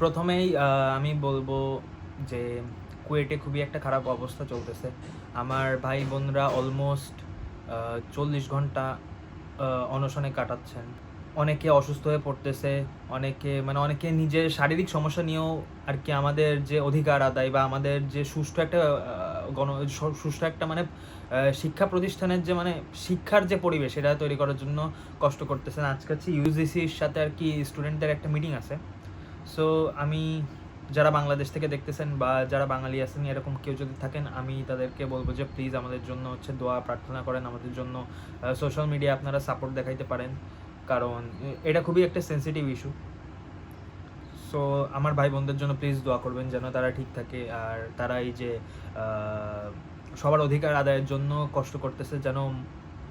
প্রথমেই আমি বলবো যে কুয়েটে খুবই একটা খারাপ অবস্থা চলতেছে। আমার ভাই বোনরা অলমোস্ট 40 ঘন্টা অনশনে কাটাচ্ছেন। অনেকে অসুস্থ হয়ে পড়তেছে, অনেকে নিজের শারীরিক সমস্যা নিয়েও আর কি আমাদের যে অধিকার আদায় বা আমাদের যে সুষ্ঠু একটা সুষ্ঠু একটা শিক্ষা প্রতিষ্ঠানের যে শিক্ষার যে পরিবেশ এটা তৈরি করার জন্য কষ্ট করতেছেন। আজকে হচ্ছে ইউজিসির সাথে আর কি স্টুডেন্টদের একটা মিটিং আছে। সো আমি যারা বাংলাদেশ থেকে দেখতেছেন বা যারা বাঙালি আছেন এরকম কেউ যদি থাকেন, আমি তাদেরকে বলবো যে প্লিজ আমাদের জন্য দোয়া প্রার্থনা করেন, আমাদের জন্য সোশ্যাল মিডিয়া আপনারা সাপোর্ট দেখাইতে পারেন, কারণ এটা খুবই একটা সেন্সিটিভ ইস্যু। সো আমার ভাই বোনদের জন্য প্লিজ দোয়া করবেন যেন তারা ঠিক থাকে, আর তারা এই যে সবার অধিকার আদায়ের জন্য কষ্ট করতেছে যেন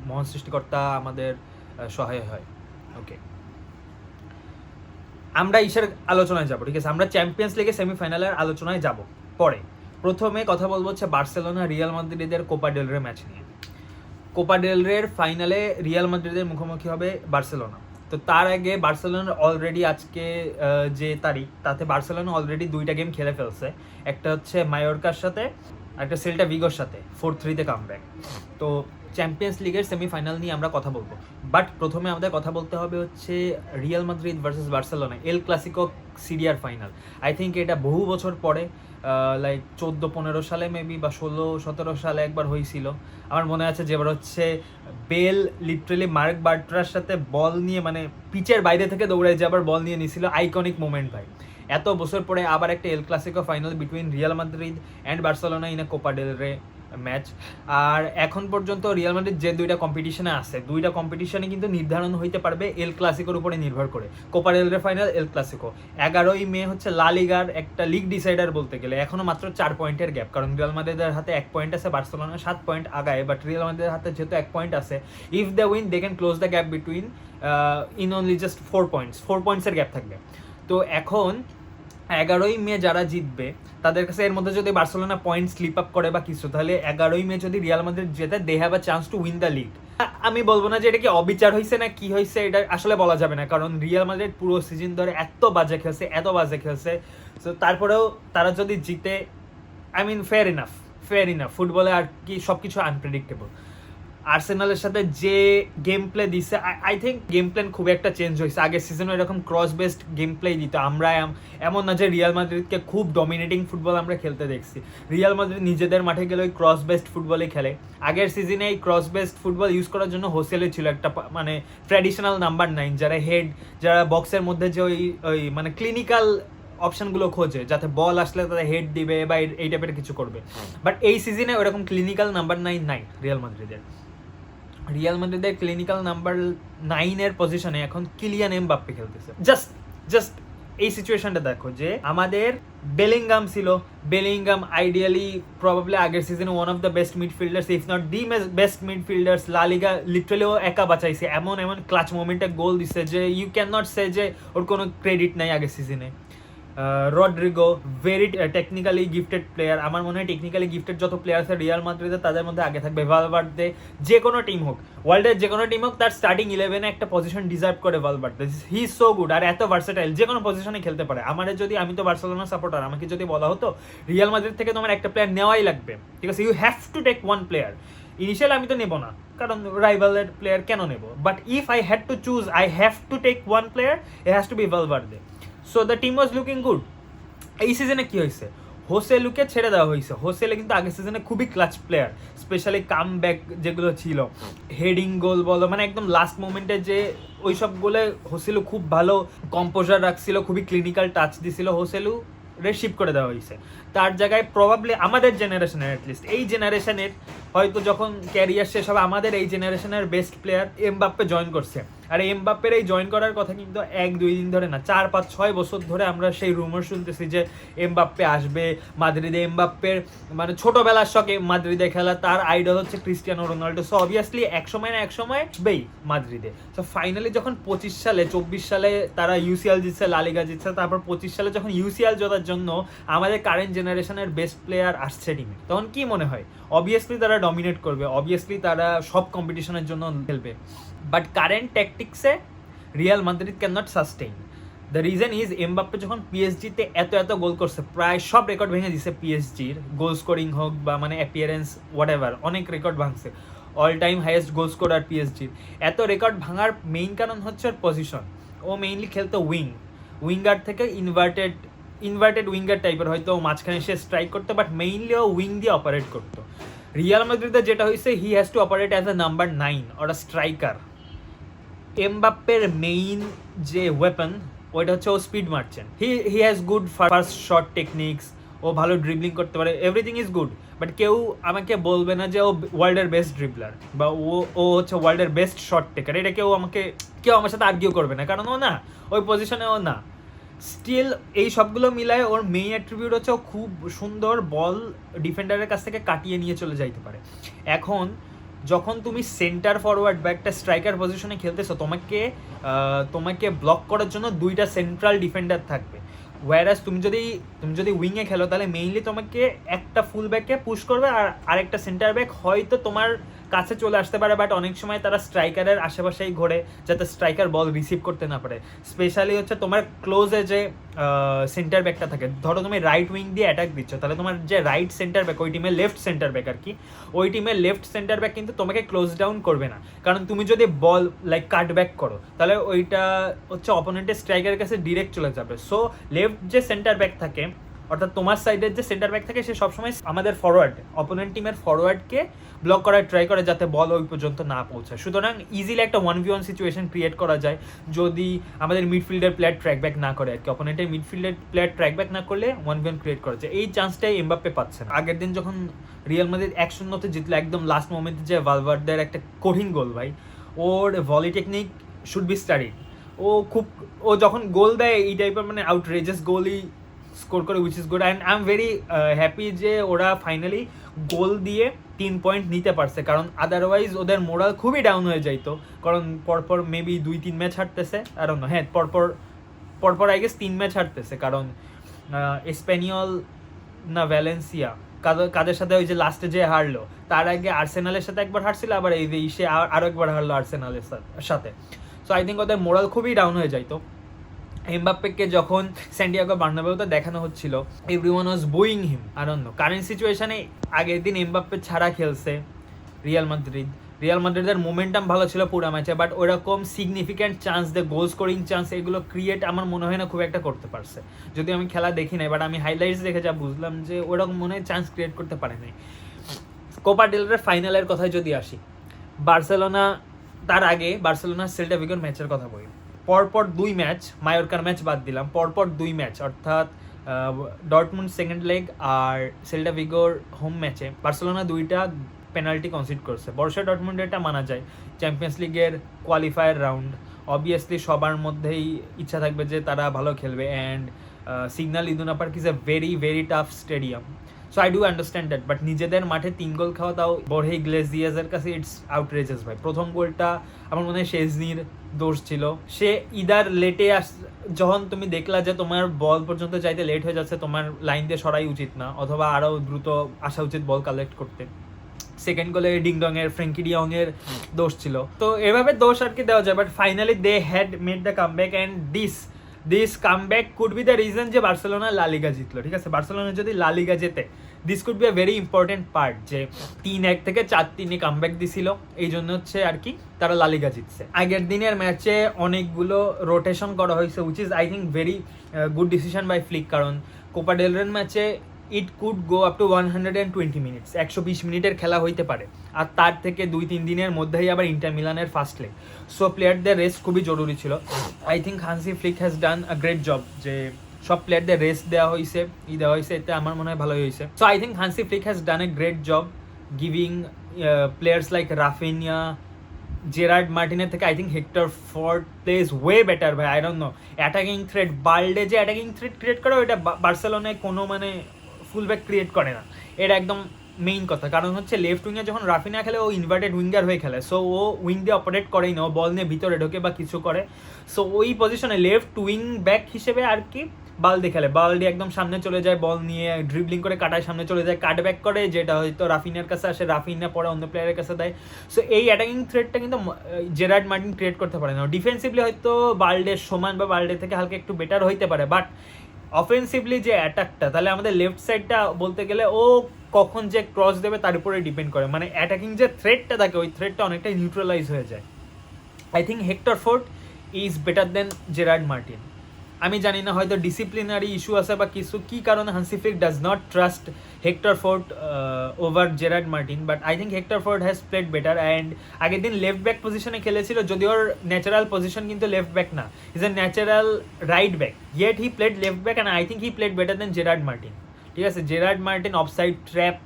মহান সৃষ্টিকর্তা আমাদের সহায় হয়। ওকে, আমরা ইসের আলোচনায় যাব, ঠিক আছে? আমরা চ্যাম্পিয়ন্স লিগের সেমিফাইনালের আলোচনায় যাব পরে। প্রথমে কথা বলবো হচ্ছে বার্সেলোনা রিয়াল মাদ্রিদের কোপা ডেল রে ম্যাচ নিয়ে। কোপা ডেল রের ফাইনালে রিয়াল মাদ্রিদের মুখোমুখি হবে বার্সেলোনা। তো তার আগে বার্সেলোনার অলরেডি আজকে যে তারিখ, তাতে বার্সেলোনা অলরেডি 2টা গেম খেলে ফেলছে। একটা হচ্ছে মায়োরকার সাথে, একটা সেল্টা ভিগোর সাথে 4-3 কামব্যাক। তো চ্যাম্পিয়ন্স লিগের সেমিফাইনাল নিয়ে আমরা কথা বলবো, বাট প্রথমে আমাদের কথা বলতে হবে হচ্ছে Real Madrid versus Barcelona El Clasico সিরিয়ার ফাইনাল। আই থিঙ্ক এটা বহু বছর পরে, লাইক 14-15 সালে মেবি বা 16-17 সালে একবার হয়েছিল আমার মনে আছে, যেবার হচ্ছে বেল লিটারেলি মার্ক বার্ট্রার সাথে বল নিয়ে পিচের বাইরে থেকে দৌড়ে যে আবার বল নিয়ে নিয়েছিল। আইকনিক মোমেন্ট ভাই। এত বছর পরে আবার একটা এল clasico final between Real Madrid and Barcelona in a Copa del Rey match. আর এখন পর্যন্ত রিয়াল মাদ্রিদ যে 2টা কম্পিটিশনে আছে, 2টা কম্পিটিশনে কিন্তু নির্ধারণ হইতে পারবে এল ক্লাসিকোর উপরে নির্ভর করে। Copa del Rey final, El Clasico. 11ই মে হচ্ছে লা লিগার একটা লিগ ডিসাইডার বলতে গেলে। এখনো মাত্র 4 পয়েন্টের গ্যাপ, কারণ রিয়াল মাদ্রিদের হাতে 1 পয়েন্ট আছে, বার্সেলোনা 7 পয়েন্ট আগায়, বাট রিয়াল মাদ্রিদের হাতে যেহেতু 1 পয়েন্ট আছে, if they win they can close the gap between in only just 4 পয়েন্টসের গ্যাপ থাকবে। তো এখন 11ই মে যারা জিতবে তাদের কাছে, এর মধ্যে যদি বার্সেলোনা পয়েন্ট স্লিপ আপ করে বা কিছু, তাহলে 11ই মে যদি রিয়াল মাদ্রিদ জেতে, they have a chance to win the league. আমি বলবো না যে এটা কি অবিচার হয়েছে না কি হয়েছে, এটা আসলে বলা যাবে না, কারণ রিয়াল মাদ্রিদ পুরো সিজন ধরে এত বাজে খেলছে। তো তারপরেও তারা যদি জিতে, আই মিন ফেয়ার ইনাফ। ফুটবলে আর কি সব কিছু আনপ্রেডিক্টেবল। আর্সেনালের সাথে যে গেম প্লে দিচ্ছে, আই থিঙ্ক গেম প্ল্যান খুব একটা চেঞ্জ হয়েছে। আগের সিজনে এরকম ক্রস বেসড গেম প্লে দিত। আমরা এমন না যে রিয়াল মাদ্রিদকে খুব ডমিনেটিং ফুটবল আমরা খেলতে দেখছি। রিয়াল মাদ্রিদ নিজেদের মাঠে গেলে ওই ক্রস বেসড ফুটবলই খেলে। আগের সিজনে এই ক্রস বেসড ফুটবল ইউজ করার জন্য হোসেলে ছিল একটা ট্র্যাডিশনাল নাম্বার 9, যারা বক্সের মধ্যে যে ওই ক্লিনিক্যাল অপশনগুলো খোঁজে, যাতে বল আসলে তাদের হেড দিবে বা এই টাইপের কিছু করবে। বাট এই সিজনে ওরকম ক্লিনিক্যাল নাম্বার 9 নাই রিয়াল মাদ্রিদের ক্লিনিক্যাল নাম্বার 9-এর পজিশনে এখন কিলিয়ান এমবাপ্পে খেলতেছে। জাস্ট এই সিচুয়েশনটা দেখো যে আমাদের বেলিংগাম ছিল। বেলিংগাম আইডিয়ালি প্রবাবলি আগের সিজনে one of the best midfielders, if not the best midfielders. লা লিগা লিটারালি ও একা বাঁচাইছে, এমন ক্লাচ মোমেন্টে গোল দিচ্ছে যে ইউ ক্যান নট সে যে ওর কোনো ক্রেডিট নাই আগের সিজনে। Rodrygo very technically gifted player. আমার মনে হয় টেকনিক্যালি গিফটেড যত প্লেয়ার আছে রিয়াল মাদ্রিদে তাদের মধ্যে আগে থাকবে। ভালভার্দে, যে কোনো টিম হোক, ওয়ার্ল্ডের যে কোনো টিম হোক, তার স্টার্টিং 11-এ একটা পজিশন ডিজার্ভ করে Valverde. He is so good আর এত ভার্সেটাইল, যে কোনো পজিশনে খেলতে পারে। আমি তো বার্সেলোনা সাপোর্টার, আমাকে যদি বলা হতো রিয়াল মাদ্রিদ থেকে তোমার একটা প্লেয়ার নেওয়াই লাগবে, ঠিক আছে, you have to take one player. Initial আমি তো নেবো না, কারণ রাইভালের প্লেয়ার কেন নেবো, but if I had to choose, I have to take one player, it has to be Valverde. So the team was looking good. এই সিজনে কি হয়েছে, হোসেলুকে ছেড়ে দেওয়া হয়েছে। হোসেলে কিন্তু আগের সিজনে খুবই clutch player, specially come back যেগুলো ছিল, হেডিং গোল বলো, একদম লাস্ট মোমেন্টে যে ওই সব গোলে হোসেলু খুব ভালো কম্পোজার রাখছিল, খুবই ক্লিনিক্যাল টাচ দিছিল। হোসেলু রেশিপ করে দেওয়া হয়েছে। তার জায়গায় প্রবাবলি আমাদের জেনারেশনের, অ্যাটলিস্ট এই জেনারেশনের হয়তো যখন ক্যারিয়ার শেষ হবে, আমাদের এই জেনারেশনের বেস্ট প্লেয়ার এমবাপ্পে জয়েন করছে। আর এমবাপ্পের এই জয়েন করার কথা কিন্তু 1-2 দিন ধরে না, 4-5-6 বছর ধরে আমরা সেই রুমার শুনতেছি যে এমবাপ্পে আসবে মাদ্রিদে। এমবাপ্পের ছোটবেলার শখ মাদ্রিদে খেলা, তার আইডল হচ্ছে ক্রিস্টিয়ানো রোনাল্ডো। সো অবভিয়াসলি এক সময় আসবেই মাদ্রিদে। সো ফাইনালি যখন 24 সালে তারা ইউসিএল জিতছে, লা লিগা জিতছে, তারপর 25 সালে যখন ইউসিএল জেতার জন্য আমাদের কারেন্ট জেনারেশনের বেস্ট প্লেয়ার আসছে টিমে, তখন কি মনে হয়? অবভিয়াসলি তারা ডমিনেট করবে, অবভিয়াসলি তারা সব কম্পিটিশনের জন্য খেলবে। বাট কারেন্ট ট্যাকটিক্সে Real Madrid can not sustain. The reason is Mbappe যখন পিএসজিতে এত গোল করছে, প্রায় সব রেকর্ড ভেঙে দিছে পিএসজির, গোল স্কোরিং হোক বা মানে অ্যাপিয়ারেন্স হোয়াট এভার, অনেক রেকর্ড ভাঙছে, all time highest goal scorer পিএসজির। এত রেকর্ড ভাঙার মেইন কারণ হচ্ছে ওর পজিশন। ও মেইনলি খেলতো উইঙ্গার থেকে ইনভার্টেড উইঙ্গার টাইপের, হয়তো মাঝখানে সে স্ট্রাইক করতো, বাট মেইনলি ও উইং দিয়ে অপারেট করতো। রিয়াল মাদ্রিদে যেটা হয়েছে, he has to operate as a number 9 or a striker. এমবাপ্পের মেইন যে ওয়েপন ওইটা হচ্ছে ও স্পিড মারছেন। He has good first shot techniques, ও ভালো ড্রিবলিং করতে পারে, এভরিথিং ইজ গুড, বাট কেউ আমাকে বলবে না যে ও ওয়ার্ল্ডের বেস্ট ড্রিবলার বা ও হচ্ছে ওয়ার্ল্ডের বেস্ট শট টেকার। এটা কেউ আমার সাথে আর্গিউ করবে না, কারণ ও না ওই পজিশনে ও না। স্টিল এই সবগুলো মিলায় ওর মেইন অ্যাট্রিবিউট হচ্ছে ও খুব সুন্দর বল ডিফেন্ডারের কাছ থেকে কাটিয়ে নিয়ে চলে যাইতে পারে। এখন যখন তুমি সেন্টার ফরওয়ার্ড বা একটা স্ট্রাইকার পজিশনে খেলতেছো, তোমাকে ব্লক করার জন্য 2টা সেন্ট্রাল ডিফেন্ডার থাকবে। ওয়ারাস তুমি যদি উইংয়ে খেলো, তাহলে মেইনলি তোমাকে একটা ফুল ব্যাককে পুশ করবে আর আরেকটা সেন্টার ব্যাক হয়তো তোমার কাছে চলে আসতে পারে, বাট অনেক সময় তারা স্ট্রাইকারের আশেপাশেই ঘোরে যাতে স্ট্রাইকার বল রিসিভ করতে না পারে। স্পেশালি হচ্ছে তোমার ক্লোজে যে সেন্টার ব্যাকটা থাকে, ধরো তুমি রাইট উইং দিয়ে অ্যাটাক দিচ্ছ, তাহলে তোমার যে রাইট সেন্টার ব্যাক, ওই টিমের লেফট সেন্টার ব্যাক আর কি, ওই টিমের লেফট সেন্টার ব্যাক কিন্তু তোমাকে ক্লোজ ডাউন করবে না, কারণ তুমি যদি বল লাইক কাট ব্যাক করো, তাহলে ওইটা হচ্ছে অপোনেন্টের স্ট্রাইকারের কাছে ডিরেক্ট চলে যাবে। সো লেফট যে সেন্টার ব্যাক থাকে, অর্থাৎ তোমার সাইডের যে সেন্টার ব্যাক থাকে, সে সবসময় আমাদের ফরওয়ার্ড, অপোনেন্ট টিমের ফরওয়ার্ডকে ব্লক করার ট্রাই করে যাতে বল ওই পর্যন্ত না পৌঁছায়। সুতরাং ইজিলি একটা 1v1 সিচুয়েশন ক্রিয়েট করা যায় যদি আমাদের মিডফিল্ডের প্লেয়ার ট্র্যাক ব্যাক না করে আর কি। অপোনেন্টের মিডফিল্ডের প্লেয়ার ট্র্যাক ব্যাক না করলে 1v1 ক্রিয়েট করা যায়। এই চান্সটাই এমবাপ্পে পাচ্ছে না। আগের দিন যখন রিয়াল মাদ্রিদ 1-0 জিতলো, একদম লাস্ট মোমেন্টে যে ভালভার্দের একটা কঠিন গোল, ভাই ওর volley technique should be studied. ও যখন গোল দেয় এই টাইপের মানে আউটরেজাস গোলই স্কোর করে, which is good, and I am very happy যে ওরা ফাইনালি গোল দিয়ে 3 পয়েন্ট নিতে পারছে, কারণ আদারওয়াইজ ওদের মোরাল খুবই ডাউন হয়ে যাইতো। কারণ পরপর মেবি 2-3 ম্যাচ হারতেছে, আর না হ্যাঁ পরপর আই গেস 3 ম্যাচ হারতেছে, কারণ স্পেনিয়ল না ভ্যালেন্সিয়া কাদের সাথে ওই যে লাস্টে যে হারলো, তার আগে আর্সেনালের সাথে একবার হারছিল, আবার এই সে আরও একবার হারলো আর্সেনালের সাথে। সো আই থিঙ্ক ওদের মোরাল খুবই ডাউন হয়ে যাইতো। এমবাপ্পেকে যখন স্যান্টিয়াগো বার্নাবেউতে দেখানো হচ্ছিল, এভরিওয়ান ওয়াজ বুইং হিম। আর অন্য কারেন্ট সিচুয়েশনে আগের দিন এমবাপ্পে ছাড়া খেলছে রিয়াল মাদ্রিদের মোমেন্টাম ভালো ছিল পুরো ম্যাচে, বাট ওরকম সিগনিফিক্যান্ট চান্স দে গোল স্কোরিং চান্স এগুলো ক্রিয়েট আমার মনে হয় না খুব একটা করতে পারছে। যদি আমি খেলা দেখি নাই, বাট আমি হাইলাইটস দেখে যা বুঝলাম যে ওরকম মনে হয় চান্স ক্রিয়েট করতে পারে নাই। কোপা ডেল রে ফাইনালের কথায় যদি আসি, তার আগে বার্সেলোনা সেল্টা ভিগোর ম্যাচের কথা বলি। পরপর 2 ম্যাচ, মায়োরকার ম্যাচ বাদ দিলাম, পরপর 2 ম্যাচ অর্থাৎ ডর্টমুন্ড সেকেন্ড লেগ আর সেল্টা ভিগোর হোম ম্যাচে বার্সেলোনা 2টা পেনাল্টি কনসিড করছে। বর্ষা ডর্টমুন্ড এটা মানা যায়, চ্যাম্পিয়ন্স লিগের কোয়ালিফায়ার রাউন্ড, অবভিয়াসলি সবার মধ্যেই ইচ্ছা থাকবে যে তারা ভালো খেলবে, and signal Iduna park is a very tough stadium. So I do understand that, but নিজেদের মাঠে 3 গোল খাওয়া, তাও বরহে ইগলেসিয়াসের কাছে ইটস আউটরেজাস ভাই। প্রথম গোলটা আমার মনে হয় শেজনির দোষ ছিল। সে ইদার লেটে যখন তুমি দেখলা যে তোমার বল পর্যন্ত যাইতে লেট হয়ে যাচ্ছে, তোমার লাইন দিয়ে সরাই উচিত না, অথবা আরও দ্রুত আসা উচিত বল কালেক্ট করতে। সেকেন্ড গোলে ফ্র্যাঙ্কি ডিয়ংয়ের দোষ ছিল। তো এভাবে দোষ আর কি দেওয়া যায়, but finally they had made the comeback, and this comeback could be the reason যে বার্সেলোনা লা লিগা জিতলো। ঠিক আছে, বার্সেলোনা যদি লা লিগা জেতে, this could be a very important part, যে 3-1 থেকে 4-3 কামব্যাক দিছিল, এই জন্য হচ্ছে আর কি তারা লা লিগা জিতছে। আগের দিনের ম্যাচে অনেকগুলো রোটেশন করা হয়েছে, which is I think very good decision by Flick, কারণ কোপা ডেল রের ম্যাচে it could go up to 120 minutes, 120 মিনিটের খেলা হইতে পারে, আর তার থেকে 2-3 দিনের মধ্যেই আবার ইন্টার মিলানের ফার্স্ট লেগ। সো প্লেয়ারদের রেস্ট খুবই জরুরি ছিল। I think Hansi Flick has done a great job, যে সব প্লেয়ারদের রেস্ট দেওয়া হয়েছে, এতে আমার মনে হয় ভালোই হয়েছে। So I think Hansi Flick has done a great job giving players like Raphinha, Gerard মার্টিনের থেকে I think Hector Fort plays way better ভাই। I don't know, attacking threat, Balde যে অ্যাটাকিং থ্রেট ক্রিয়েট করে, ওইটা বার্সেলোনায় কোনো মানে fullback create করে না, এটা একদম মেইন কথা। কারণ হচ্ছে লেফট উইংয়ে যখন রাফিনা খেলে, ও ইনভার্টেড উইঙ্গার হয়ে খেলে, সো ও উইং দিয়ে অপারেট করেই না, ও বল নিয়ে ভিতরে ঢোকে বা কিছু করে। সো ওই পজিশনে লেফট উইং ব্যাক হিসেবে আর কি বালদি খেলে, বালদি একদম সামনে চলে যায় বল নিয়ে, ড্রিবলিং করে কাটায় সামনে চলে যায়, কাট ব্যাক করে, যেটা হয়তো রাফিনার কাছে আসে, রাফিনা পরে অন্য প্লেয়ারের কাছে দেয়। সো এই অ্যাটাকিং থ্রেডটা কিন্তু জেরার্ড মার্টিন ক্রিয়েট করতে পারে না। ডিফেন্সিভলি হয়তো বালডের সমান বা বালডে থেকে হালকা একটু বেটার হইতে পারে, বাট অফেন্সিভলি যে অ্যাটাকটা, তাহলে আমাদের লেফট সাইডটা বলতে গেলে ও কখন যে ক্রস দেবে তার উপরে ডিপেন্ড করে, মানে অ্যাটাকিং যে থ্রেডটা থাকে ওই থ্রেডটা অনেকটাই নিউট্রালাইজ হয়ে যায়। I think Hector Fort is better than Gerard Martin. আমি জানি না হয়তো ডিসিপ্লিনারি ইস্যু আছে বা কিছু কী কারণে Hansi Flick does not trust Hector Fort over Gerard Martin, but I think Hector Fort has played better. And আগের দিন লেফট ব্যাক পজিশনে খেলেছিল, যদি ওর ন্যাচারাল পজিশন কিন্তু লেফট ব্যাক না, is a natural right back, yet he played left back and I think he played better than Gerard Martin. ঠিক আছে, জেরার্ড মার্টিন অফসাইড ট্র্যাপ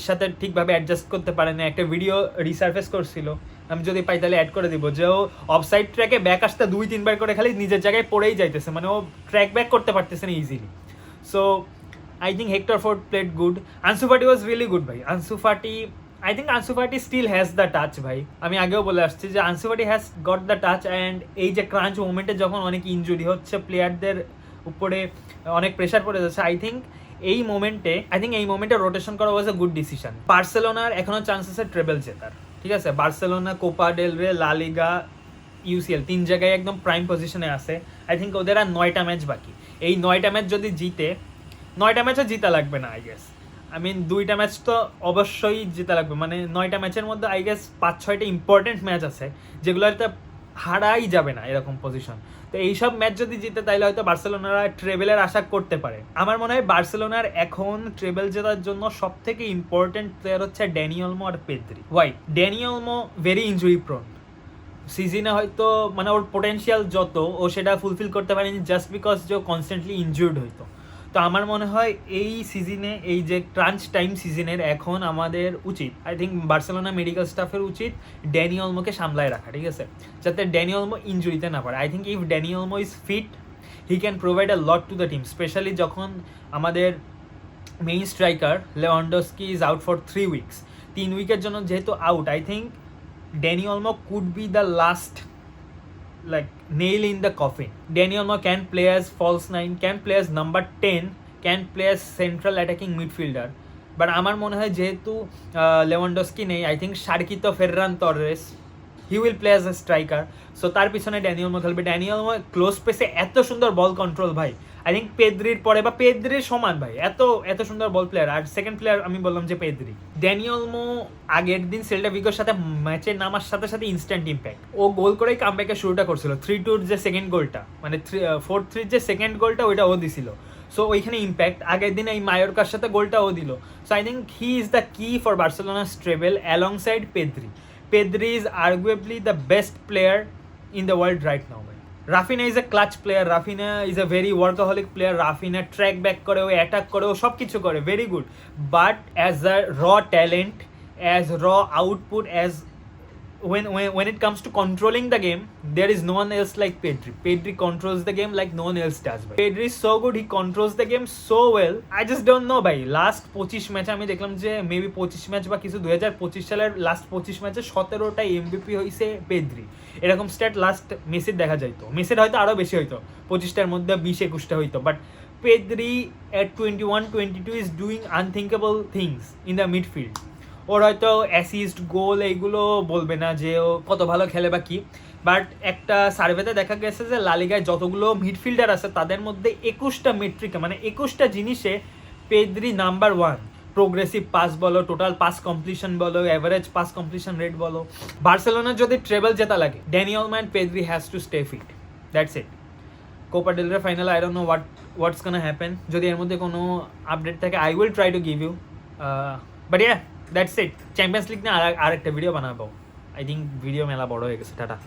সাথে ঠিকভাবে অ্যাডজাস্ট করতে পারে না। একটা ভিডিও রিসার্ফেস করছিল, আমি যদি পাই তাহলে অ্যাড করে দিব, যে ও অফসাইড ট্র্যাকে ব্যাক আসতে 2-3 বার করে খালি নিজের জায়গায় পড়েই যাইতেছে, মানে ও ট্র্যাক ব্যাক করতে পারতেছে না easily. So I think Hector Fort played good. Ansu Fati was really good ভাই। আনসু ফাটি, আই থিঙ্ক আনসু ফাটি স্টিল হ্যাজ দ্য টাচ ভাই। আমি আগেও বলে আসছি যে আনসু ফাটি has got the touch, and এই যে ক্রাঞ্চ মোমেন্টে যখন অনেক ইনজুরি হচ্ছে, প্লেয়ারদের উপরে অনেক প্রেশার পড়ে যাচ্ছে, আই থিঙ্ক এই মোমেন্টে রোটেশন করা ওয়াজ এ গুড ডিসিশন। বার্সেলোনার এখনও চান্স আছে ট্রেবল জেতার। ঠিক আছে, বার্সেলোনা, কোপা ডেল রে, লা লিগা, ইউসিএল 3 জায়গায় একদম প্রাইম পজিশনে আছে। আই থিঙ্ক ওদের আর 9টা ম্যাচ বাকি। এই 9টা ম্যাচ যদি জিতে, 9টা ম্যাচও জিতা লাগবে না আই গেস, আই মিন 2টা ম্যাচ তো অবশ্যই জিতা লাগবে, মানে 9টা ম্যাচের মধ্যে আই গেস 5-6টা ইম্পর্টেন্ট ম্যাচ আছে যেগুলোতে হারাই যাবে না এরকম পজিশন। তো এইসব ম্যাচ যদি জিতে তাইলে হয়তো বার্সেলোনারা ট্রেবেলের আশা করতে পারে। আমার মনে হয় বার্সেলোনার এখন ট্রেবেল জেতার জন্য সব থেকে ইম্পর্টেন্ট প্লেয়ার হচ্ছে ড্যানি ওলমো আর Pedri. Why? Dani Olmo very injury prone, সিজনে হয়তো মানে ওর পোটেনশিয়াল যত ও সেটা ফুলফিল করতে পারেনি জাস্ট বিকজ যে কনস্ট্যান্টলি ইনজুর্ড হইতো। তো আমার মনে হয় এই সিজনে, এই যে ক্রাঞ্চ টাইম সিজনের এখন আমাদের উচিত, আই থিঙ্ক বার্সেলোনা মেডিকেল স্টাফের উচিত ড্যানি ওলমোকে সামলায় রাখা, ঠিক আছে, যাতে ড্যানি ওলমো ইনজুরিতে না পারে। I think if Dani Olmo is fit he can provide a lot to the team, specially যখন আমাদের main striker Lewandowski is out for 3 weeks. 3 উইকের জন্য যেহেতু out, I think Dani Olmo could be the last like nail in the coffin. Dani Olmo can play as false 9, can play as number 10, can play as central attacking midfielder. But আমার মনে হয় যেহেতু Lewandowski নেই, I think সার্কিতো Ferran Torres he will play as a striker. So তার পিছনে Dani Olmo খেলবে। Dani Olmo close স্পেসে এত সুন্দর বল কন্ট্রোল ভাই, আই থিঙ্ক পেদ্রির পরে বা পেদ্রির সমান ভাই, এত সুন্দর বল প্লেয়ার। আর সেকেন্ড প্লেয়ার আমি বললাম যে পেদ্রি। ড্যানি ওলমো আগের দিন সেল্টা ভিগোর সাথে ম্যাচে নামার সাথে সাথে ইনস্ট্যান্ট ইম্প্যাক্ট, ও গোল করেই কামব্যাকের শুরুটা করছিল। 3-2 যে সেকেন্ড গোলটা, মানে 4-3 যে সেকেন্ড গোলটা ওইটা ও দিছিল। সো ওইখানে ইম্প্যাক্ট, আগের দিন এই মায়োরকার সাথে গোলটা ও দিল। So I think he is the key for Barcelona's treble alongside Pedri. Pedri is arguably the best player in the world right now. Rafinha is a clutch player. Rafinha is a very workaholic player. Rafinha track back করে, ও attack করে, ও সব কিছু করে, very good. But as a raw talent, as raw output, as when it comes to controlling the game, there is no one else like Pedri. Pedri controls the game like no one else does. Pedri is so good, he controls the game so well. I just don't know ভাই, last 25 ম্যাচে আমি দেখলাম যে maybe 25 match বা কিছু 2025 সালের last 25 ম্যাচে 17টা MVP হইছে পেদ্রি। এরকম স্ট্যাট লাস্ট মেসির দেখা যাইতো, মেসির হয়তো আরও বেশি হইতো, 25টার মধ্যে 20-21টা হইতো, but Pedri at 21-22 is doing unthinkable things in the midfield. ওর হয়তো অ্যাসিস্ট, গোল এইগুলো বলবে না যে ও কত ভালো খেলে বা কি, বাট একটা সার্ভেতে দেখা গেছে যে লা লিগায় যতগুলো মিডফিল্ডার আছে তাদের মধ্যে 21টা মেট্রিকে, মানে 21টা জিনিসে পেদ্রি নাম্বার 1। প্রোগ্রেসিভ পাস বলো, টোটাল পাস কমপ্লিশন বলো, অ্যাভারেজ পাস কমপ্লিশন রেট বলো। বার্সেলোনার যদি ট্রেবল জেতা লাগে, Dani Olmo and Pedri has to stay fit, that's it. Copa del Rey final, I don't know what's gonna happen. যদি এর মধ্যে কোনো আপডেট থাকে I will try to give you, but yeah that's it. Champions League নিয়ে আরেকটা video বানাবো। I think video মেলা বড় হয়ে গেছে। টাটা।